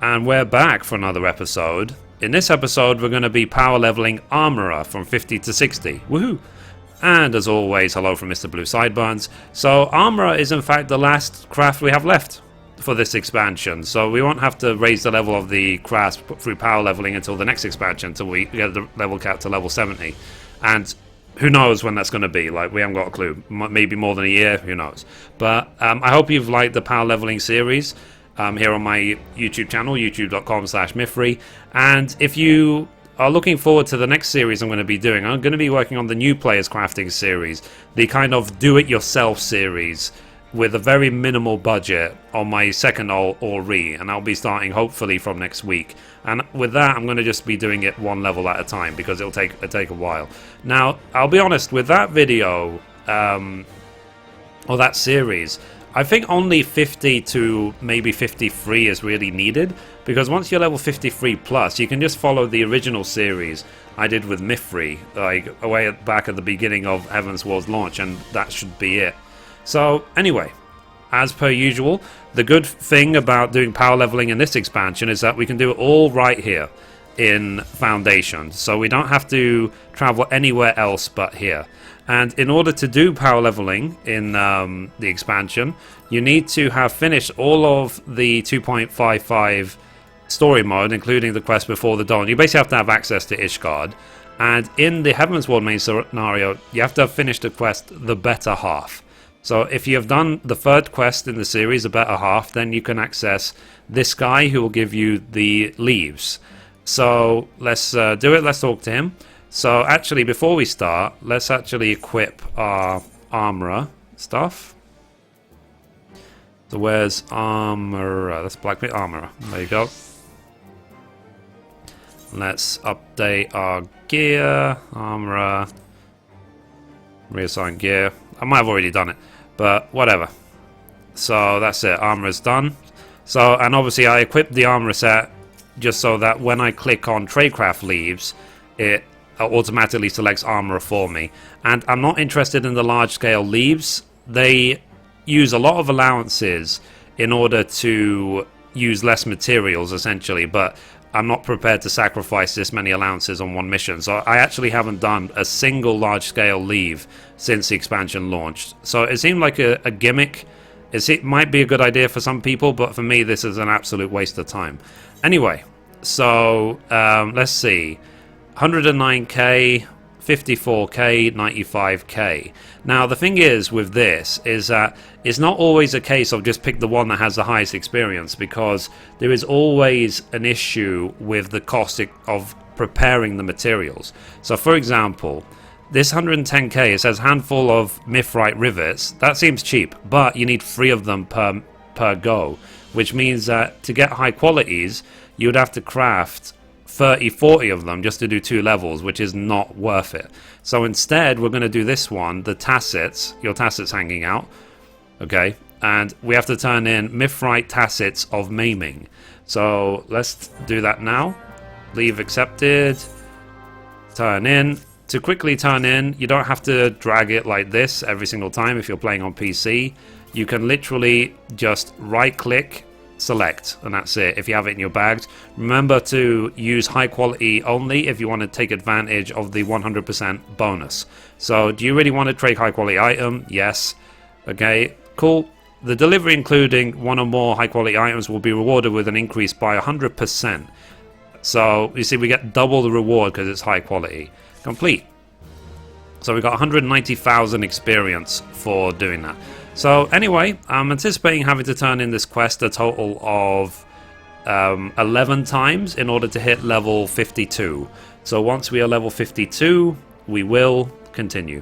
and we're back for another episode. In this episode, we're going to be power leveling Armorer from 50 to 60. Woohoo! And as always, hello from Mr. Blue Sideburns. So Armorer is in fact the last craft we have left for this expansion. So we won't have to raise the level of the craft through power leveling until the next expansion, until we get the level cap to level 70. And who knows when that's going to be? Like, we haven't got a clue. Maybe more than a year, who knows? But I hope you've liked the power leveling series here on my YouTube channel, youtube.com/Mithrie. And if you are looking forward to the next series I'm going to be doing, I'm going to be working on the new players crafting series, the kind of do-it-yourself series with a very minimal budget on my second Ori, and I'll be starting hopefully from next week. And with that, I'm going to just be doing it one level at a time because it'll take a while. Now, I'll be honest, with that video or that series, I think only 50 to maybe 53 is really needed, because once you're level 53 plus, you can just follow the original series I did with Mithrie, like way back at the beginning of Heavensward's launch, and that should be it. So anyway, as per usual, the good thing about doing power leveling in this expansion is that we can do it all right here in Foundation, so we don't have to travel anywhere else but here. And in order to do power leveling in the expansion, you need to have finished all of the 2.55 story mode, including the quest before the dawn. You basically have to have access to Ishgard. And in the Heavensward main scenario, you have to have finished the quest the better half. So if you have done the third quest in the series, the better half, then you can access this guy who will give you the leves. So let's do it. Let's talk to him. So actually, before we start, let's actually equip our armorer stuff. So where's armorer? That's Blackbeard armorer. There you go. Let's update our gear. Armorer. Reassign gear. I might have already done it, but whatever. So that's it. Armorer's done. So, and obviously I equipped the armorer set just so that when I click on Tradecraft Leves, it automatically selects armorer for me. And I'm not interested in the large scale leaves. They use a lot of allowances in order to use less materials essentially, but I'm not prepared to sacrifice this many allowances on one mission. So I actually haven't done a single large scale leave since the expansion launched. So it seemed like a gimmick. It might be a good idea for some people, but for me this is an absolute waste of time. Anyway, so let's see. 109k, 54k, 95k. Now the thing is with this is that it's not always a case of just pick the one that has the highest experience, because there is always an issue with the cost of preparing the materials. So for example, this 110k, it says handful of Mythrite rivets. That seems cheap, but you need 3 of them per go, which means that to get high qualities you would have to craft 30-40 of them just to do 2 levels, which is not worth it. So instead we're going to do this one, the Tassets, your Tassets hanging out, okay, and we have to turn in Mythrite Tassets of Maiming. So let's do that now. Leave accepted, turn in. To quickly turn in, you don't have to drag it like this every single time if you're playing on PC. You can literally just right click, select, and that's it if you have it in your bags. Remember to use high quality only if you want to take advantage of the 100% bonus. So do you really want to trade high quality item? Yes. Okay, cool. The delivery including 1 or more high quality items will be rewarded with an increase by 100%. So you see we get double the reward because it's high quality. Complete. So we got 190,000 experience for doing that. So anyway, I'm anticipating having to turn in this quest a total of 11 times in order to hit level 52. So once we are level 52, we will continue.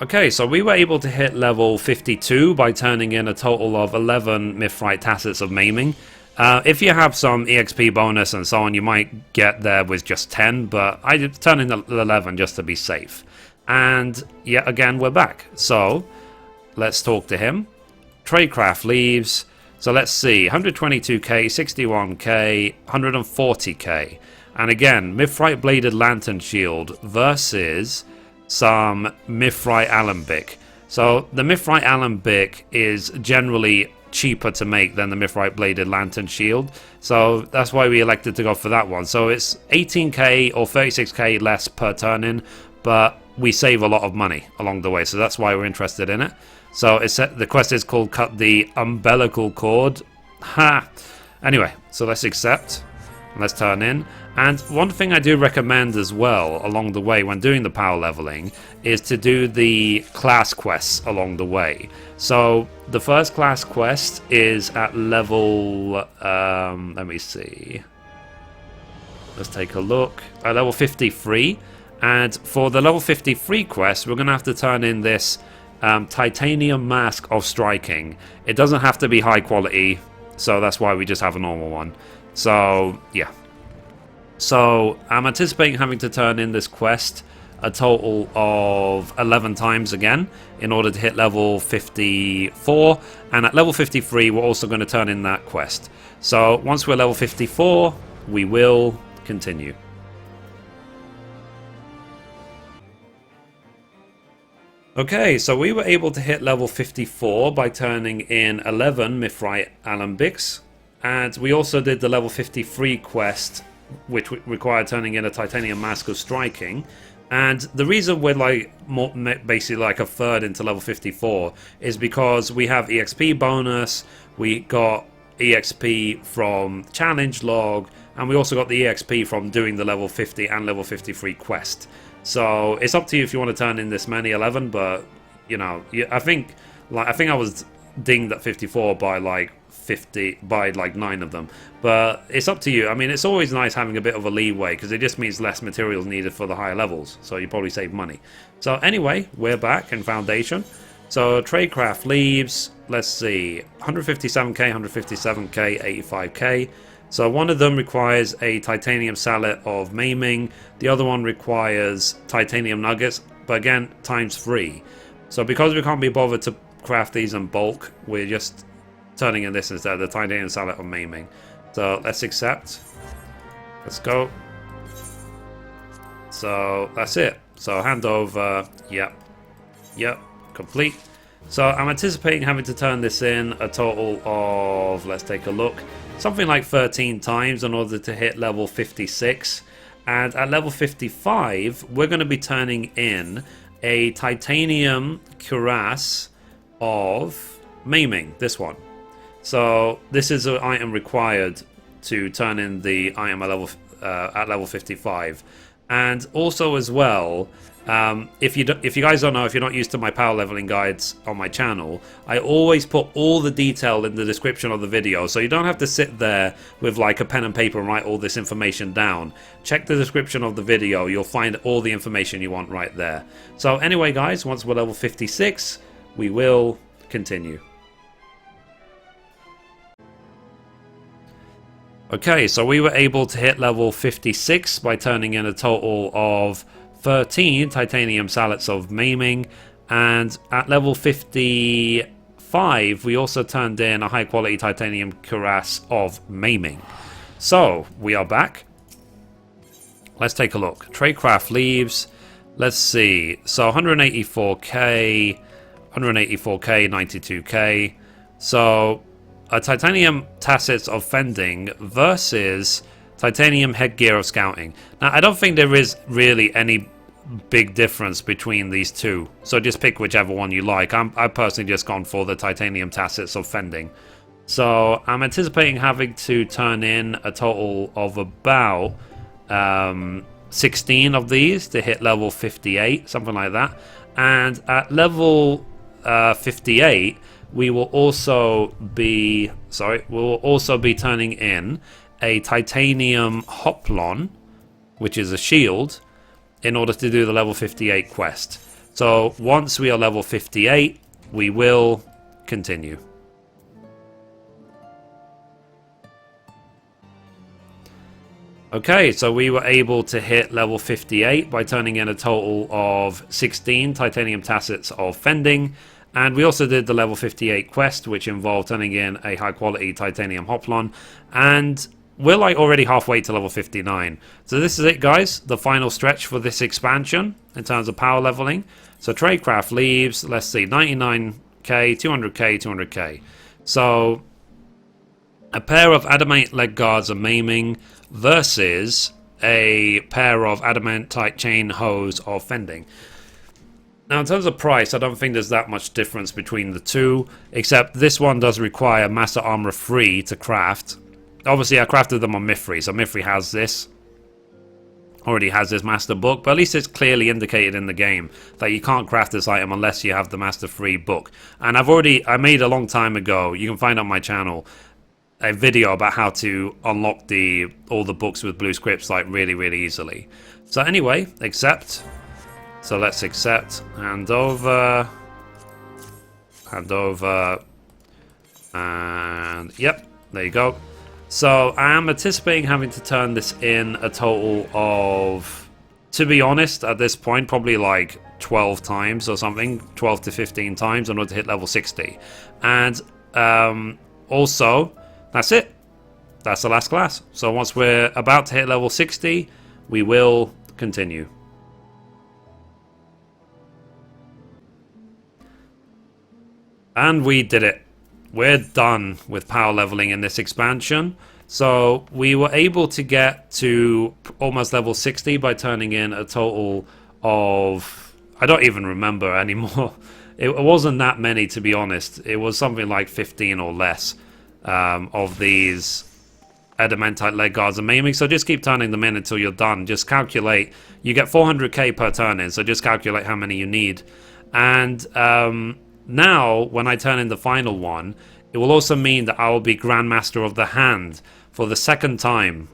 Okay, so we were able to hit level 52 by turning in a total of 11 Mythrite Tassets of Maiming. If you have some EXP bonus and so on, you might get there with just 10, but I did turn in 11 just to be safe. And yet again, we're back. So let's talk to him. Tradecraft Leves. So let's see, 122k, 61k, 140k. And again, Mythrite Bladed Lantern Shield versus some Mythrite Alembic. So the Mythrite Alembic is generally cheaper to make than the Mythrite Bladed Lantern Shield, so that's why we elected to go for that one. So it's 18k or 36k less per turn in, but we save a lot of money along the way, so that's why we're interested in it. So the quest is called Cut the Umbilical Cord. Ha! Anyway, so let's accept. Let's turn in. And one thing I do recommend as well along the way when doing the power leveling is to do the class quests along the way. So the first class quest is at level, let me see. Let's take a look. At level 53. And for the level 53 quest, we're going to have to turn in this Titanium Mask of Striking. It doesn't have to be high quality, so that's why we just have a normal one. So, yeah. So, I'm anticipating having to turn in this quest a total of 11 times again in order to hit level 54. And at level 53, we're also going to turn in that quest. So, once we're level 54, we will continue. Okay, so we were able to hit level 54 by turning in 11 Mythrite Alembics. And we also did the level 53 quest, which required turning in a Titanium Mask of Striking. And the reason we're basically like a third into level 54 is because we have EXP bonus, we got EXP from challenge log, and we also got the EXP from doing the level 50 and level 53 quest. So it's up to you if you want to turn in this many 11, but you know, I think I was dinged at 54 by like 9 of them, but it's up to you. I mean, it's always nice having a bit of a leeway because it just means less materials needed for the higher levels, so you probably save money. So anyway, we're back in Foundation. So Tradecraft Leves, let's see, 157k, 157k, 85k. So one of them requires a titanium sallet of Maiming, the other one requires titanium nuggets, but again, times 3. So because we can't be bothered to craft these in bulk, we're just turning in this instead, the titanium sallet of Maiming. So let's accept. Let's go. So that's it. So hand over, yep, complete. So I'm anticipating having to turn this in a total of, let's take a look, something like 13 times in order to hit level 56. And at level 55, we're going to be turning in a titanium cuirass of Maiming, this one. So this is an item required to turn in the item at level 55. And also as well, if you guys don't know, if you're not used to my power leveling guides on my channel, I always put all the detail in the description of the video, so you don't have to sit there with like a pen and paper and write all this information down. Check the description of the video, you'll find all the information you want right there. So anyway guys, once we're level 56, we will continue. Okay, so we were able to hit level 56 by turning in a total of 13 titanium sallets of Maiming, and at level 55 we also turned in a high quality titanium cuirass of Maiming. So we are back. Let's take a look. Tradecraft Leves, let's see, so 184k, 92k. So a titanium Tassets of Fending versus titanium headgear of Scouting. Now, I don't think there is really any big difference between these two, so just pick whichever one you like. I've personally just gone for the titanium Tassets of Fending. So I'm anticipating having to turn in a total of about 16 of these to hit level 58, something like that. And at level 58, we will also be turning in a titanium hoplon, which is a shield, in order to do the level 58 quest. So once we are level 58, we will continue. Okay, so we were able to hit level 58 by turning in a total of 16 titanium Tassets of Fending. And we also did the level 58 quest, which involved turning in a high quality titanium hoplon. And we're like already halfway to level 59. So this is it guys, the final stretch for this expansion in terms of power leveling. So tradecraft leaves, let's see, 99k, 200k, 200k. So a pair of adamant leg guards and maiming versus a pair of adamantite chain hose of fending. Now, in terms of price, I don't think there's that much difference between the two, except this one does require Master Armor 3 to craft. Obviously, I crafted them on Mithrie, so Mithrie has this. Already has this Master Book, but at least it's clearly indicated in the game that you can't craft this item unless you have the Master 3 book. And I made a long time ago, you can find on my channel, a video about how to unlock all the books with blue scripts like really easily. So anyway, accept. So let's accept, hand over, and yep, there you go. So I am anticipating having to turn this in a total of, to be honest, at this point, probably like 12 times or something, 12 to 15 times in order to hit level 60. And also, that's it. That's the last class. So once we're about to hit level 60, we will continue. And we did it. We're done with power leveling in this expansion. So we were able to get to almost level 60 by turning in a total of, I don't even remember anymore. It wasn't that many, to be honest. It was something like 15 or less of these Adamantite leg guards and maiming. So just keep turning them in until you're done. Just calculate. You get 400k per turn in, so just calculate how many you need. And now, when I turn in the final one, it will also mean that I will be Grandmaster of the Hand for the second time.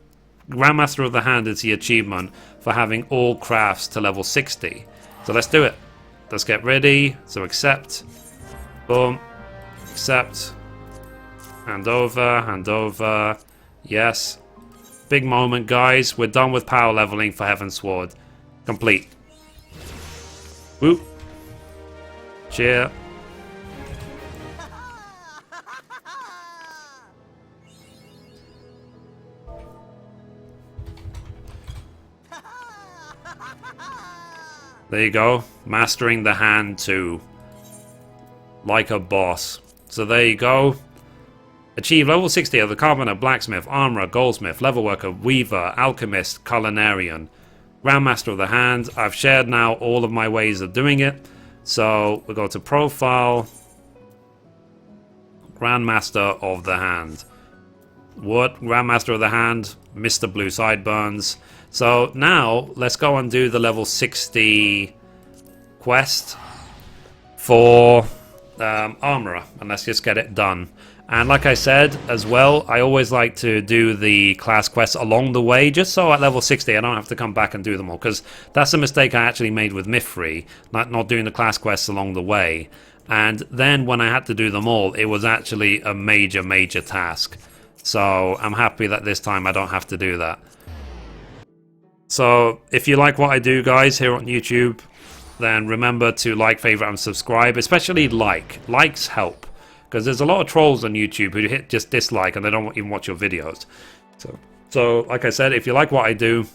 Grandmaster of the Hand is the achievement for having all crafts to level 60. So let's do it. Let's get ready. So accept. Boom. Accept. Hand over. Yes. Big moment, guys. We're done with power leveling for Heavensward. Complete. Whoop. Cheer. There you go. Mastering the hand too. Like a boss. So there you go. Achieve level 60 of the Carpenter, Blacksmith, Armorer, Goldsmith, Levelworker, Weaver, Alchemist, Culinarian. Grandmaster of the Hand. I've shared now all of my ways of doing it. So we'll go to Profile. Grandmaster of the Hand. What? Grandmaster of the Hand. Mr. Blue Sideburns. So now let's go and do the level 60 quest for Armorer, and let's just get it done. And like I said as well, I always like to do the class quests along the way, just so at level 60 I don't have to come back and do them all, because that's a mistake I actually made with Mithrie, not doing the class quests along the way. And then when I had to do them all, it was actually a major task. So I'm happy that this time I don't have to do that. So if you like what I do, guys, here on YouTube, then remember to like, favorite, and subscribe. Especially like. Likes help. Because there's a lot of trolls on YouTube who hit just dislike and they don't even watch your videos. So like I said, if you like what I do,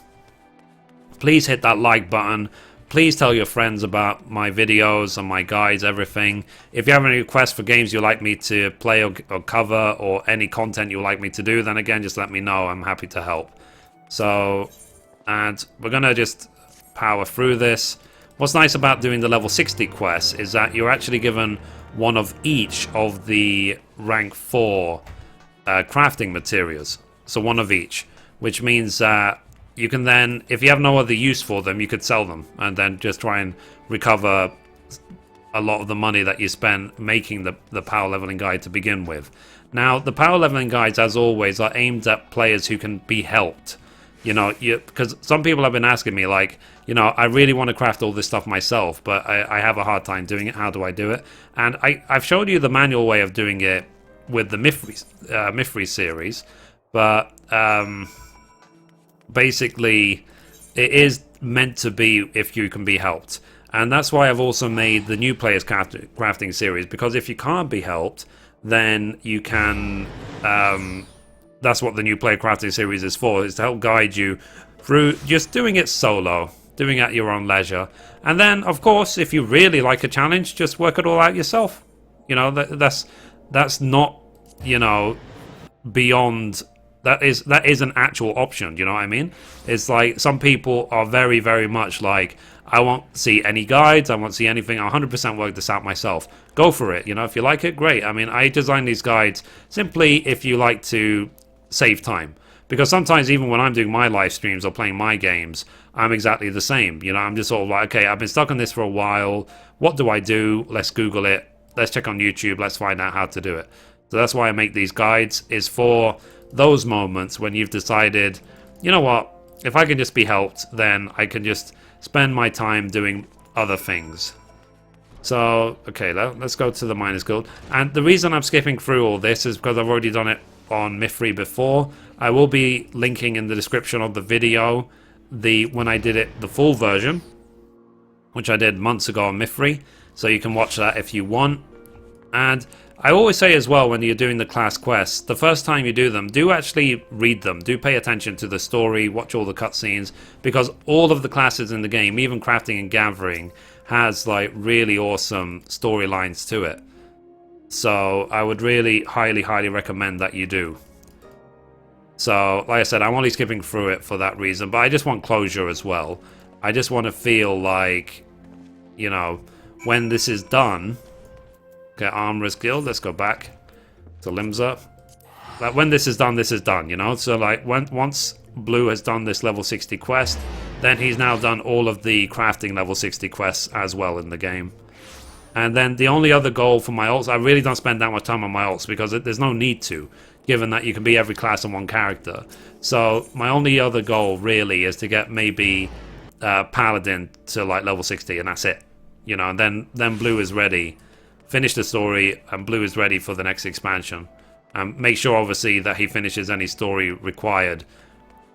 please hit that like button. Please tell your friends about my videos and my guides, everything. If you have any requests for games you'd like me to play or cover, or any content you'd like me to do, then again, just let me know. I'm happy to help. So, and we're going to just power through this. What's nice about doing the level 60 quests is that you're actually given one of each of the rank 4 crafting materials. So one of each, which means that you can then, if you have no other use for them, you could sell them and then just try and recover a lot of the money that you spent making the power leveling guide to begin with. Now, the power leveling guides, as always, are aimed at players who can be helped. You know, because some people have been asking me, like, you know, I really want to craft all this stuff myself, but I have a hard time doing it. How do I do it? And I've showed you the manual way of doing it with the Mithrie series, but basically it is meant to be if you can be helped. And that's why I've also made the new players crafting series, because if you can't be helped, then you can... that's what the new player crafting series is for, is to help guide you through just doing it solo. doing at your own leisure. And then, of course, if you really like a challenge, just work it all out yourself. You know, that's not, you know, beyond... That is an actual option, you know what I mean? It's like some people are very, very much like, I won't see any guides, I won't see anything, I'll 100% work this out myself. Go for it, you know, if you like it, great. I mean, I design these guides simply if you like to save time. Because sometimes even when I'm doing my live streams or playing my games, I'm exactly the same. You know, I'm just sort of like, okay, I've been stuck on this for a while, what do I do? Let's Google it, let's check on YouTube, let's find out how to do it. So that's why I make these guides, is for those moments when you've decided, you know what, if I can just be helped, then I can just spend my time doing other things. So, okay, let's go to the Miners Guild. And the reason I'm skipping through all this is because I've already done it on Mithrie before. I will be linking in the description of the video when I did it, the full version, which I did months ago on Mithrie. So you can watch that if you want. And I always say as well, when you're doing the class quests, the first time you do them, do actually read them. Do pay attention to the story, watch all the cutscenes, because all of the classes in the game, even crafting and gathering, has like really awesome storylines to it. So I would really highly, highly recommend that you do. So, like I said, I'm only skipping through it for that reason, but I just want closure as well. I just want to feel like, you know, when this is done... Okay, Armorer's Guild, let's go back to Limsa. Like, when this is done, you know? So, like, once Blue has done this level 60 quest, then he's now done all of the crafting level 60 quests as well in the game. And then the only other goal for my ults, I really don't spend that much time on my ults, because there's no need to, given that you can be every class in one character. So, my only other goal, really, is to get maybe Paladin to, like, level 60, and that's it. You know, and then Blue is ready. Finish the story, and Blue is ready for the next expansion. Make sure, obviously, that he finishes any story required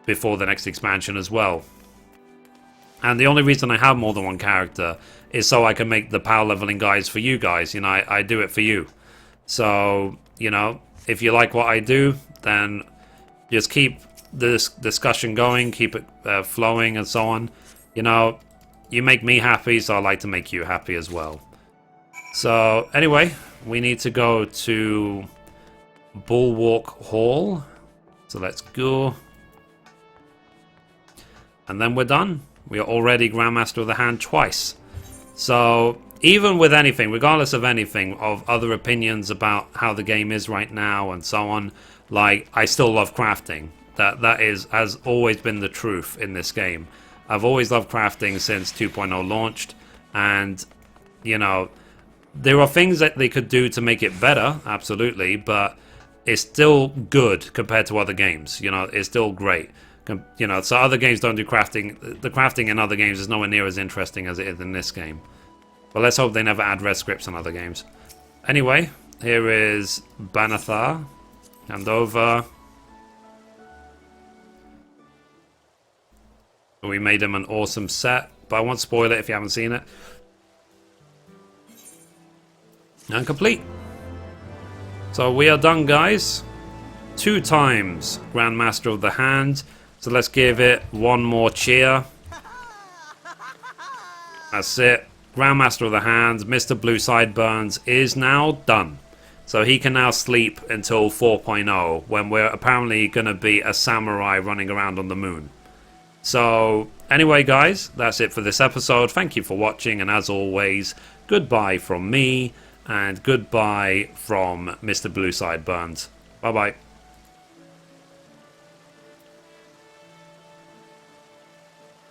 before the next expansion as well. And the only reason I have more than one character is so I can make the power leveling guides for you guys. You know, I do it for you. So, you know, if you like what I do, then just keep this discussion going, keep it flowing and so on. You know, you make me happy, so I like to make you happy as well. So, anyway, we need to go to Bulwark Hall. So let's go. And then we're done. We are already Grandmaster of the Hand twice. So, even with anything, regardless of anything, of other opinions about how the game is right now and so on, like, I still love crafting. That has always been the truth in this game. I've always loved crafting since 2.0 launched, and, you know... There are things that they could do to make it better, absolutely, but it's still good compared to other games. You know, it's still great. You know, so other games don't do crafting. The crafting in other games is nowhere near as interesting as it is in this game. But let's hope they never add red scripts in other games. Anyway, here is Banathar. Hand over. We made him an awesome set, but I won't spoil it if you haven't seen it. And complete. So we are done, guys. 2 times Grandmaster of the Hand. So let's give it one more cheer. That's it. Grandmaster of the Hand, Mr. Blue Sideburns, is now done. So he can now sleep until 4.0, when we're apparently going to be a samurai running around on the moon. So anyway, guys, that's it for this episode. Thank you for watching, and as always, goodbye from me. And goodbye from Mr. Blue Sideburns. Bye-bye.